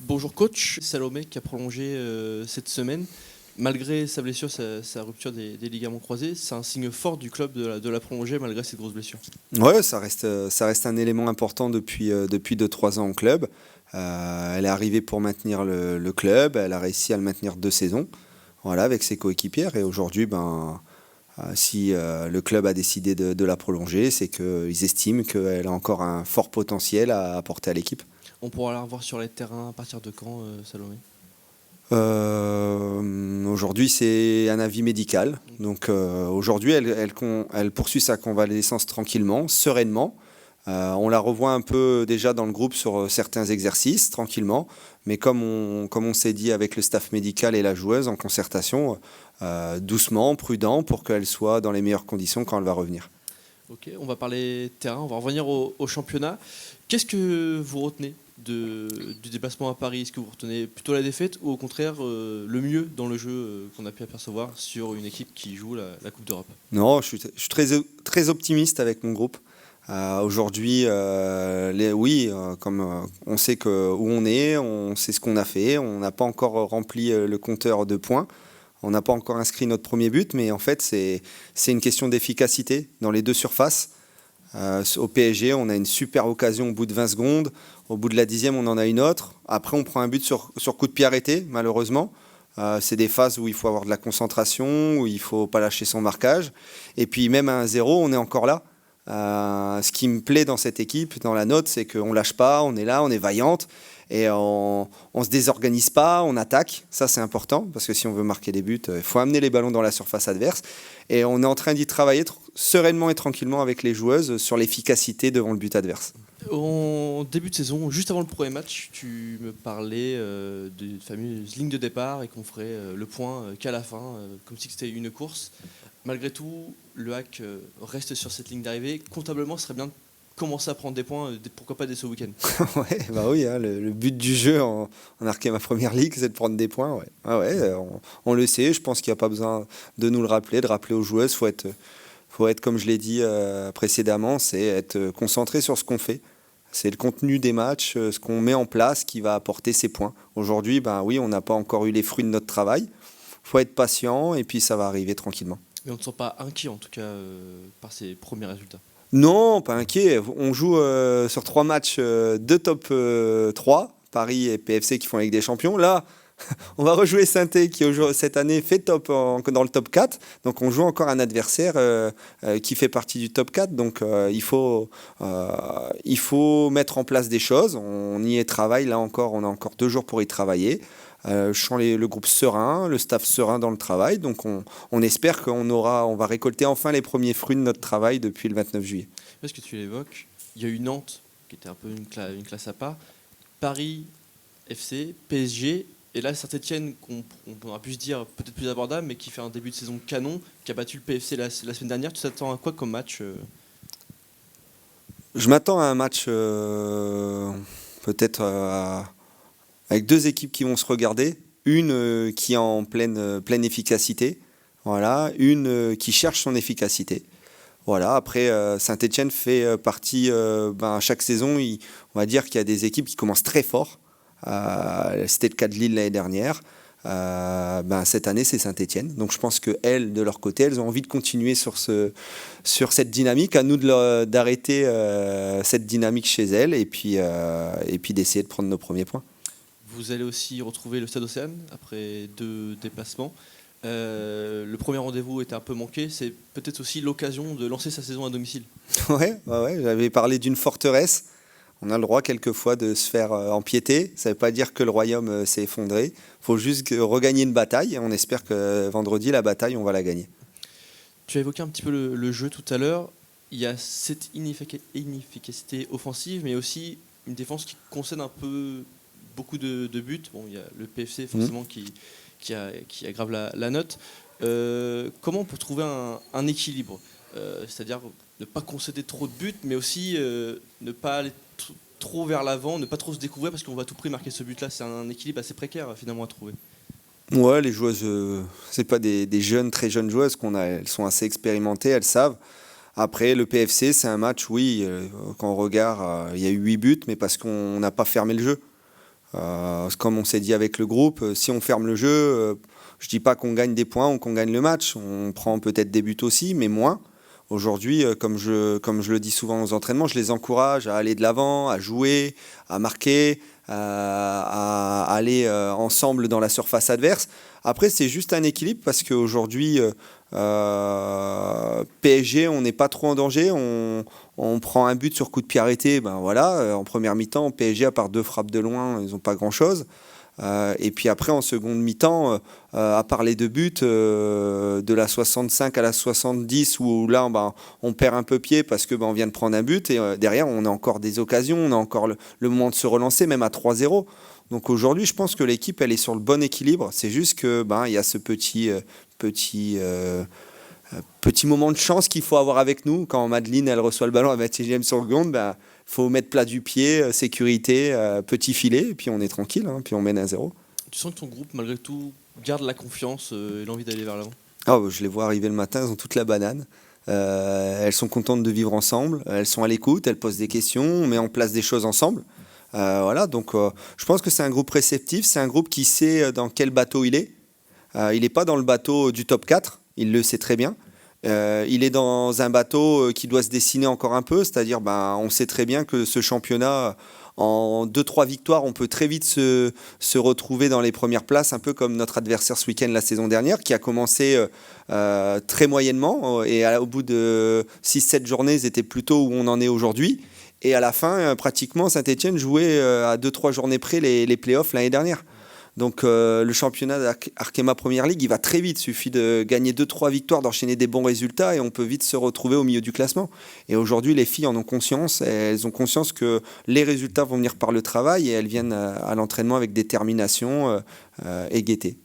Bonjour coach, Salomé qui a prolongé cette semaine. Malgré sa blessure, sa rupture des ligaments croisés, c'est un signe fort du club de la prolonger malgré cette grosse blessure. Ouais, ça reste un élément important depuis 2-3 ans au club. Elle est arrivée pour maintenir le club, elle a réussi à le maintenir 2 saisons, voilà, avec ses coéquipières. Et aujourd'hui, si le club a décidé de la prolonger, c'est qu'ils estiment qu'elle a encore un fort potentiel à apporter à l'équipe. On pourra la revoir sur les terrains à partir de quand, Salomé? Aujourd'hui, c'est un avis médical. Donc aujourd'hui, elle poursuit sa convalescence tranquillement, sereinement. On la revoit un peu déjà dans le groupe sur certains exercices, tranquillement. Mais comme on s'est dit avec le staff médical et la joueuse en concertation, doucement, prudent, pour qu'elle soit dans les meilleures conditions quand elle va revenir. Ok, on va parler terrain, on va revenir au championnat. Qu'est-ce que vous retenez du déplacement à Paris? Est-ce que vous retenez plutôt la défaite ou au contraire le mieux dans le jeu qu'on a pu apercevoir sur une équipe qui joue la Coupe d'Europe? Non, je suis très optimiste avec mon groupe. Aujourd'hui, comme on sait où on sait ce qu'on a fait, on n'a pas encore rempli le compteur de points, on n'a pas encore inscrit notre premier but, mais en fait, c'est une question d'efficacité dans les deux surfaces. Au PSG, on a une super occasion au bout de 20 secondes. Au bout de la 10e, on en a une autre. Après, on prend un but sur coup de pied arrêté, malheureusement. C'est des phases où il faut avoir de la concentration, où il ne faut pas lâcher son marquage. Et puis, même à 1-0, on est encore là. Ce qui me plaît dans cette équipe, dans la nôtre, c'est qu'on ne lâche pas, on est là, on est vaillante. Et on ne se désorganise pas, on attaque. Ça, c'est important, parce que si on veut marquer des buts, il faut amener les ballons dans la surface adverse. Et on est en train d'y travailler sereinement et tranquillement avec les joueuses sur l'efficacité devant le but adverse. En début de saison, juste avant le premier match, tu me parlais de fameuse ligne de départ et qu'on ferait le point qu'à la fin, comme si c'était une course. Malgré tout, le HAC reste sur cette ligne d'arrivée. Comptablement, ce serait bien de commencer à prendre des points, pourquoi pas dès ce week-end. Ouais, bah oui, hein, le but du jeu en arqué ma première ligue, c'est de prendre des points. Ouais. Ah ouais, on le sait, je pense qu'il n'y a pas besoin de nous le rappeler, de rappeler aux joueuses. Faut être, comme je l'ai dit précédemment, c'est être concentré sur ce qu'on fait. C'est le contenu des matchs, ce qu'on met en place qui va apporter ces points. Aujourd'hui, oui, on n'a pas encore eu les fruits de notre travail. Il faut être patient et puis ça va arriver tranquillement. Mais on ne se sent pas inquiet en tout cas par ces premiers résultats. Non, pas inquiet. On joue sur 3 matchs de top 3, Paris et PFC qui font la Ligue des Champions. Là, on va rejouer Saint-Étienne qui cette année fait top dans le top 4. Donc on joue encore un adversaire qui fait partie du top 4. Donc il faut mettre en place des choses. On y travaille. Là encore, on a encore 2 jours pour y travailler. Je sens le groupe serein, le staff serein dans le travail. Donc on espère on va récolter enfin les premiers fruits de notre travail depuis le 29 juillet. Parce que tu l'évoques, il y a eu Nantes qui était un peu une classe à part, Paris, FC, PSG, et là Saint-Etienne, qu'on aura pu se dire peut-être plus abordable, mais qui fait un début de saison canon, qui a battu le PFC la semaine dernière. Tu t'attends à quoi comme match Je m'attends à un match peut-être avec 2 équipes qui vont se regarder. Une qui est en pleine efficacité, voilà, une qui cherche son efficacité. Voilà. Après, Saint-Etienne fait partie, chaque saison, on va dire qu'il y a des équipes qui commencent très fort. C'était le cas de Lille l'année dernière. Cette année, c'est Saint-Etienne. Donc je pense qu'elles, de leur côté, elles ont envie de continuer sur cette dynamique. À nous d'arrêter cette dynamique chez elles et puis d'essayer de prendre nos premiers points. Vous allez aussi retrouver le Stade Océane après 2 déplacements. Le premier rendez-vous était un peu manqué. C'est peut-être aussi l'occasion de lancer sa saison à domicile. Ouais, j'avais parlé d'une forteresse. On a le droit quelquefois de se faire empiéter. Ça ne veut pas dire que le royaume s'est effondré. Il faut juste regagner une bataille. Et on espère que vendredi, la bataille, on va la gagner. Tu as évoqué un petit peu le jeu tout à l'heure. Il y a cette inefficacité offensive, mais aussi une défense qui concède un peu beaucoup de buts. Bon, il y a le PFC forcément qui aggrave la note. Comment on peut trouver un équilibre, c'est-à-dire ne pas concéder trop de buts, mais aussi ne pas aller trop vers l'avant, ne pas trop se découvrir parce qu'on va à tout prix marquer ce but-là. C'est un équilibre assez précaire finalement à trouver. Ouais, les joueuses, c'est pas des très jeunes joueuses elles sont assez expérimentées, elles savent. Après, le PFC, c'est un match, oui, quand on regarde, il y a eu 8 buts, mais parce qu'on n'a pas fermé le jeu. Comme on s'est dit avec le groupe, si on ferme le jeu, je ne dis pas qu'on gagne des points ou qu'on gagne le match. On prend peut-être des buts aussi, mais moins. Aujourd'hui, comme je le dis souvent aux entraînements, je les encourage à aller de l'avant, à jouer, à marquer, à aller ensemble dans la surface adverse. Après, c'est juste un équilibre parce qu'aujourd'hui, PSG, on n'est pas trop en danger. On prend un but sur coup de pied arrêté. Ben voilà, en première mi-temps, PSG, à part 2 frappes de loin, ils n'ont pas grand-chose. Et puis après, en seconde mi-temps, à part les 2 buts, de la 65 à la 70, où là, on perd un peu pied parce que on vient de prendre un but. Et derrière, on a encore des occasions, on a encore le moment de se relancer, même à 3-0. Donc aujourd'hui, je pense que l'équipe, elle est sur le bon équilibre. C'est juste que il y a ce petit moment de chance qu'il faut avoir avec nous. Quand Madeline, elle reçoit le ballon à 26e seconde, faut mettre plat du pied, sécurité, petit filet, et puis on est tranquille, puis on mène 1-0. Tu sens que ton groupe, malgré tout, garde la confiance et l'envie d'aller vers l'avant? Je les vois arriver le matin, elles ont toute la banane. Elles sont contentes de vivre ensemble, elles sont à l'écoute, elles posent des questions, on met en place des choses ensemble. Voilà, donc je pense que c'est un groupe réceptif, c'est un groupe qui sait dans quel bateau il est. Il n'est pas dans le bateau du top 4, il le sait très bien. Il est dans un bateau qui doit se dessiner encore un peu, c'est-à-dire on sait très bien que ce championnat, en 2-3 victoires, on peut très vite se retrouver dans les premières places, un peu comme notre adversaire ce week-end la saison dernière, qui a commencé très moyennement, et au bout de 6-7 journées, ils étaient plutôt où on en est aujourd'hui. Et à la fin, pratiquement, Saint-Etienne jouait à 2-3 journées près les playoffs l'année dernière. Donc le championnat d'Arkema Premier League, il va très vite. Il suffit de gagner 2-3 victoires, d'enchaîner des bons résultats et on peut vite se retrouver au milieu du classement. Et aujourd'hui, les filles en ont conscience. Elles ont conscience que les résultats vont venir par le travail et elles viennent à l'entraînement avec détermination et gaieté.